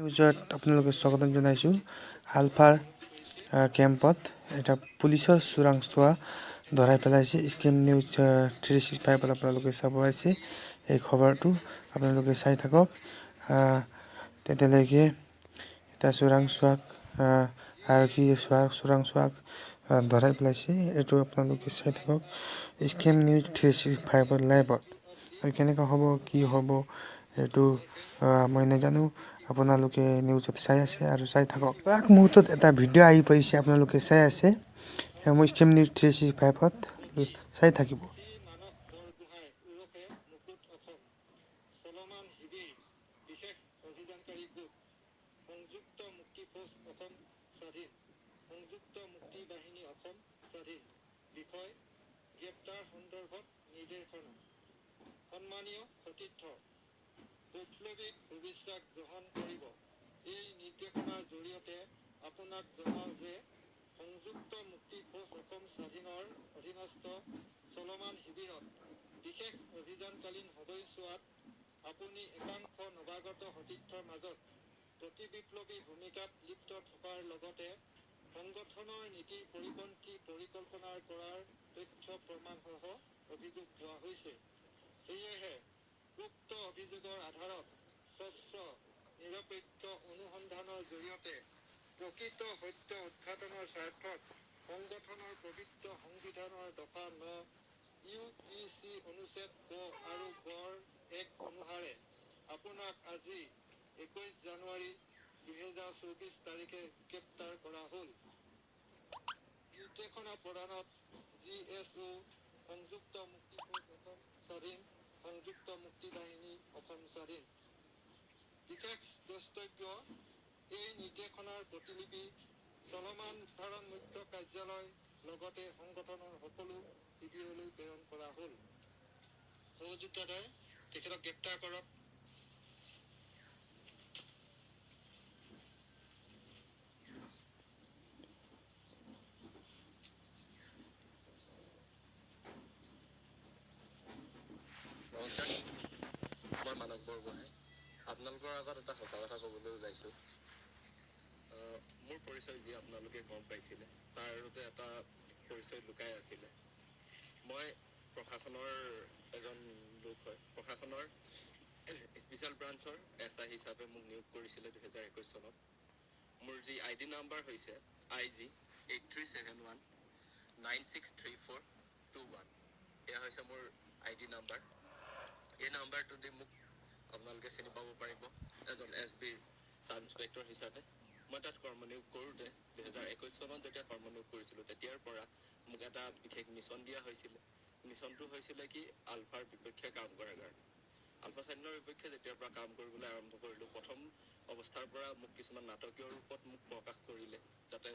নিউজত আপোনালোকে স্বাগতম জনাইছোঁ। আলফাৰ কেম্পত এটা পুলিচৰ চোৰাংচোৱা ধৰাই পেলাইছে। স্কেম নিউজ 365 আপোনালোকে চাব পাইছে। এই খবৰটো আপোনালোকে চাই থাকক। তেতিয়ালৈকে এটা চোৰাংচোৱাক আৰক্ষী চোৰাংচোৱাক ধৰাই পেলাইছে। এইটো আপোনালোকে চাই থাকক স্কেম নিউজ 365 লাইভত। আৰু কেনেকুৱা হ'ব কি হ'ব এইটো মই নাজানো। আপোনালোকে নিউজত চাই আছে আৰু চাই থাকক। এক মুহূৰ্তত এটা ভিডিঅ' আহি পাইছে, আপোনালোকে চাই আছে। মই স্কেম নিউজ 365ত চাই থাকিব। সংযুক্ত মুক্তি ফৌজ অসম স্বাধীন, সংযুক্ত মুক্তি বাহিনী অসম স্বাধীন বিষয় গ্ৰেপ্তাৰ সন্দৰ্ভত নিৰ্দেশনা। সন্মানীয় সতীৰ্থ, বৈপ্লৱিক ভৱিষ্যত গ্ৰহণ কৰিব। এই নিৰ্দেশনাৰ জৰিয়তে আপোনাক জনাওঁ যে সংযুক্ত মুক্তি ফৌজ অসম স্বাধীনৰ অধীনস্থ চলমান শিবিৰত বিশেষ অভিযানকালীন সময়ছোৱাত আপুনি একাংশ নৱাগত সতীৰ্থৰ মাজত প্ৰতি বিপ্লৱী ভূমিকাত লিপ্ত থকাৰ লগতে সংগঠনৰ নীতিৰ পৰিপন্থী পৰিকল্পনাৰ কৰাৰ তথ্য প্ৰমাণসহ অভিযোগ লোৱা হৈছে। সেয়েহে উক্ত অভিযোগৰ আধাৰত স্বচ্ছ নিৰপেক্ষ অনুসন্ধানৰ জৰিয়তে প্ৰকৃত সত্য উদ্ঘাটনৰ স্বাৰ্থত সংগঠনৰ পবিত্ৰ সংবিধানৰ দফা 9 UPC অনুচ্ছেদ ক আৰু গড় 1 অনুসাৰে আপোনাক আজি 21 জানুৱাৰী 2024 তাৰিখে গ্ৰেপ্তাৰ কৰা হ'ল। নিৰ্দেশনা প্ৰদানত GSO সংযুক্ত মুক্তি ফৌজ অসম স্বাধীন, সংযুক্ত মুক্তি বাহিনী অসম স্বাধীন। বিশেষ দ্ৰষ্টব্য, এই নিৰ্দেশনাৰ প্ৰতিলিপি চলমান সাধাৰণ মুখ্য কাৰ্যালয় লগতে সংগঠনৰ সকলো শিবিৰলৈ প্ৰেৰণ কৰা হ'ল। সহযোগিতাৰে তেখেতক গ্ৰেপ্তাৰ কৰক। নমস্কাৰ, মই মানৱ বৰগোহাঁই। আপোনালোকৰ আগত এটা সঁচা কথা ক'বলৈ ওলাইছোঁ। মোৰ পৰিচয় যি আপোনালোকে গম পাইছিলে, তাৰ ৰূপে এটা পৰিচয় লুকাই আছিলে। মই প্ৰশাসনৰ এজন লোক হয়। প্ৰশাসনৰ স্পেচিয়েল ব্ৰাঞ্চৰ SI হিচাপে মোক নিয়োগ কৰিছিলে 2021 চনত। মোৰ যি ID নাম্বাৰ হৈছে IG 8371963421। এয়া হৈছে মোৰ ID নাম্বাৰ। এই নাম্বাৰটো দি মোক আপোনালোকে চিনি পাব পাৰিব এজন SB ছাব ইন্সপেক্টৰ হিচাপে। মই তাত কৰ্মনিয়োগ কৰোঁতে 2021 চনত যেতিয়া কৰ্মনিয়োগ কৰিছিলোঁ, তেতিয়াৰ পৰা মোক এটা বিশেষ মিছন দিয়া হৈছিলে। মিছনটো হৈছিলে কি, আলফাৰ বিপক্ষে কাম কৰাৰ কাৰণে। আলফা সৈন্যৰ বিপক্ষে যেতিয়াৰ পৰা কাম কৰিবলৈ আৰম্ভ কৰিলোঁ, প্ৰথম অৱস্থাৰ পৰা মোক কিছুমান নাটকীয় ৰূপত মোক প্ৰকাশ কৰিলে, যাতে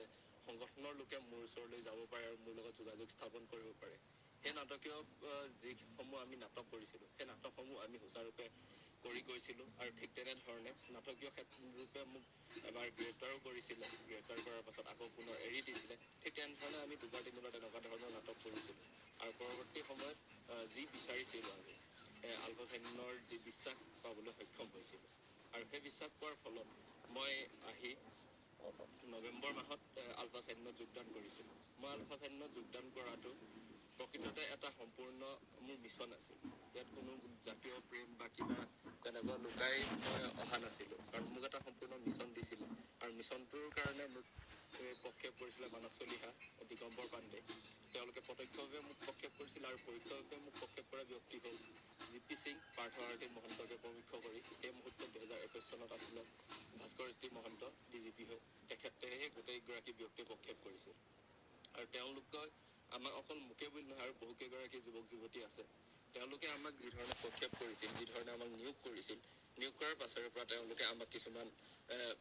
সংগঠনৰ লোকে মোৰ ওচৰলৈ যাব পাৰে আৰু মোৰ লগত যোগাযোগ স্থাপন কৰিব পাৰে। সেই নাটকীয় যিসমূহ আমি নাটক কৰিছিলোঁ, সেই নাটকসমূহ আমি সুচাৰুৰূপে কৰি গৈছিলোঁ। আৰু ঠিক তেনেধৰণে নাটকীয় ৰূপে মোক এবাৰ গ্ৰেপ্তাৰো কৰিছিলে। গ্ৰেপ্তাৰ কৰাৰ পাছত আকৌ পুনৰ এৰি দিছিলে। ঠিক তেনেধৰণে আমি দুবাৰ তিনিবাৰ তেনেকুৱা ধৰণৰ নাটক কৰিছিলোঁ। আৰু পৰৱৰ্তী সময়ত যি বিচাৰিছিলোঁ আমি, আলফা সৈন্যৰ যি বিশ্বাস পাবলৈ সক্ষম হৈছিলোঁ। আৰু সেই বিশ্বাস পোৱাৰ ফলত মই আহি নৱেম্বৰ মাহত আলফা সৈন্যত যোগদান কৰিছিলোঁ। মই আলফা সৈন্যত যোগদান কৰাটো প্ৰকৃততে এটা সম্পূৰ্ণ মোৰ মিছন আছিল। ইয়াত কোনো জাতীয় প্ৰেম বা কিবা তেনেকুৱা লুকাই মই অহা নাছিলোঁ, কাৰণ মোক এটা সম্পূৰ্ণ মিছন দিছিলে। আৰু মিছনটোৰ কাৰণে মোক প্ৰক্ষেপ কৰিছিলে মানৱ চলিহা, দিগম্বৰ পাণ্ডে। তেওঁলোকে প্ৰত্যক্ষভাৱে মোক প্ৰক্ষেপ কৰিছিল আৰু পৰোক্ষভাৱে মোক প্ৰক্ষেপ কৰা ব্যক্তি হ'ল GP সিং, পাৰ্থ আৰতী মহন্তকে প্ৰমুখ্য কৰি। সেই মুহূৰ্তত 2021 চনত আছিলে ভাস্কৰজ্যোতি মহন্ত DGP হৈ। তেখেতেহে গোটেইগৰাকী ব্যক্তিয়ে প্ৰক্ষেপ কৰিছিল। আৰু তেওঁলোকে আমাক অকল মোকে বুলি নহয়, আৰু বহুকেইগৰাকী যুৱক যুৱতী আছে, তেওঁলোকে আমাক যি ধৰণে প্ৰক্ষেপ কৰিছিল, যি ধৰণে আমাক নিয়োগ কৰিছিল, নিয়োগ কৰাৰ পাছৰে পৰা তেওঁলোকে আমাক কিছুমান